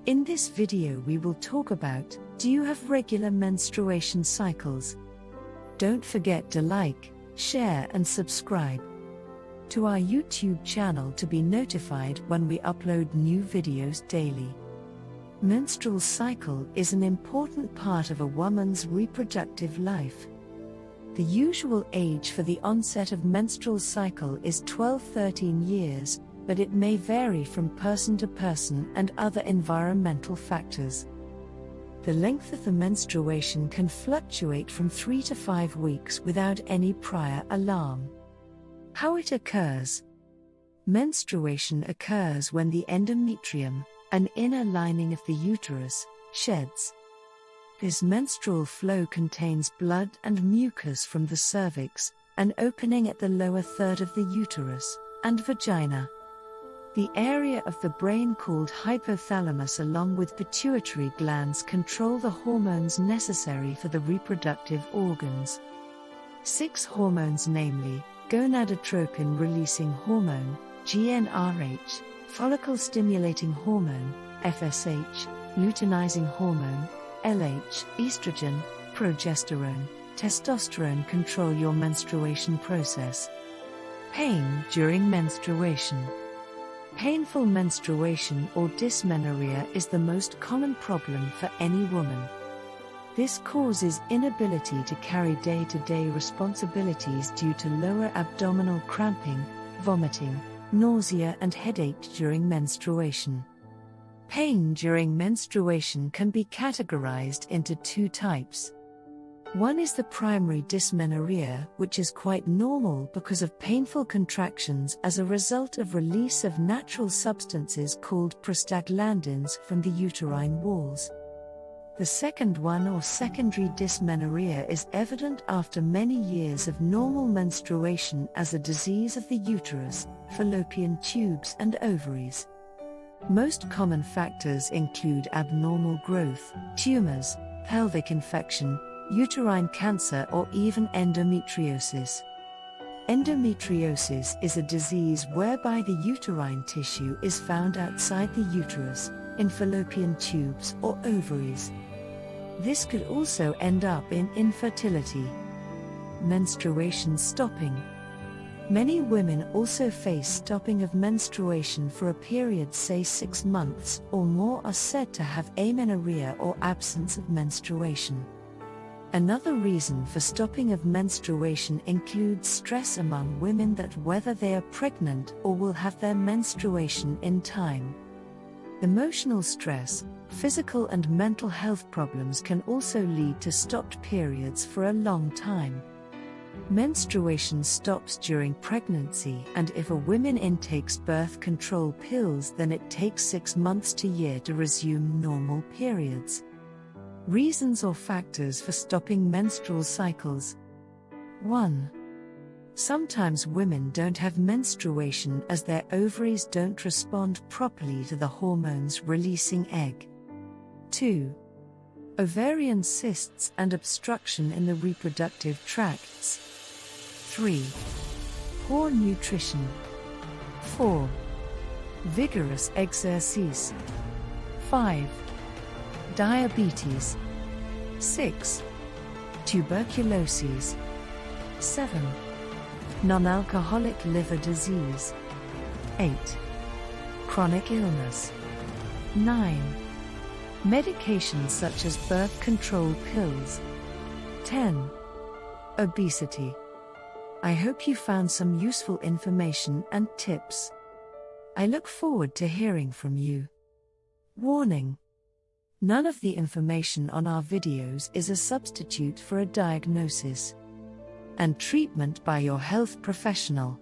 In this video we will talk about, do you have regular menstruation cycles? Don't forget to like, share and subscribe to our YouTube channel to be notified when we upload new videos daily. Menstrual cycle is an important part of a woman's reproductive life. The usual age for the onset of menstrual cycle is 12-13 years, but it may vary from person to person and other environmental factors. The length of the menstruation can fluctuate from 3 to 5 weeks without any prior alarm. How it occurs. Menstruation occurs when the endometrium, an inner lining of the uterus, sheds. This menstrual flow contains blood and mucus from the cervix, an opening at the lower third of the uterus, and vagina. The area of the brain called hypothalamus along with pituitary glands control the hormones necessary for the reproductive organs. 6 hormones, namely, gonadotropin-releasing hormone, GnRH, follicle-stimulating hormone, FSH, luteinizing hormone, LH, estrogen, progesterone, testosterone control your menstruation process. Pain during menstruation. Painful menstruation or dysmenorrhea is the most common problem for any woman. This causes inability to carry day-to-day responsibilities due to lower abdominal cramping, vomiting, nausea and headache during menstruation. Pain during menstruation can be categorized into 2 types. One is the primary dysmenorrhea, which is quite normal because of painful contractions as a result of release of natural substances called prostaglandins from the uterine walls. The second one, or secondary dysmenorrhea, is evident after many years of normal menstruation as a disease of the uterus, fallopian tubes and ovaries. Most common factors include abnormal growth, tumors, pelvic infection, uterine cancer or even endometriosis. Endometriosis is a disease whereby the uterine tissue is found outside the uterus, in fallopian tubes or ovaries. This could also end up in infertility. Menstruation stopping. Many women also face stopping of menstruation for a period, say 6 months or more, are said to have amenorrhea or absence of menstruation. Another reason for stopping of menstruation includes stress among women that whether they are pregnant or will have their menstruation in time. Emotional stress, physical and mental health problems can also lead to stopped periods for a long time. Menstruation stops during pregnancy, and if a woman intakes birth control pills, then it takes 6 months to a year to resume normal periods. Reasons or factors for stopping menstrual cycles. 1. Sometimes women don't have menstruation as their ovaries don't respond properly to the hormones releasing egg. 2. Ovarian cysts and obstruction in the reproductive tracts. 3. Poor nutrition. 4. Vigorous exercise. 5. Diabetes. 6. Tuberculosis. 7. Non-alcoholic liver disease. 8. Chronic illness. 9. Medications such as birth control pills. 10. Obesity. I hope you found some useful information and tips. I look forward to hearing from you. Warning: none of the information on our videos is a substitute for a diagnosis and treatment by your health professional.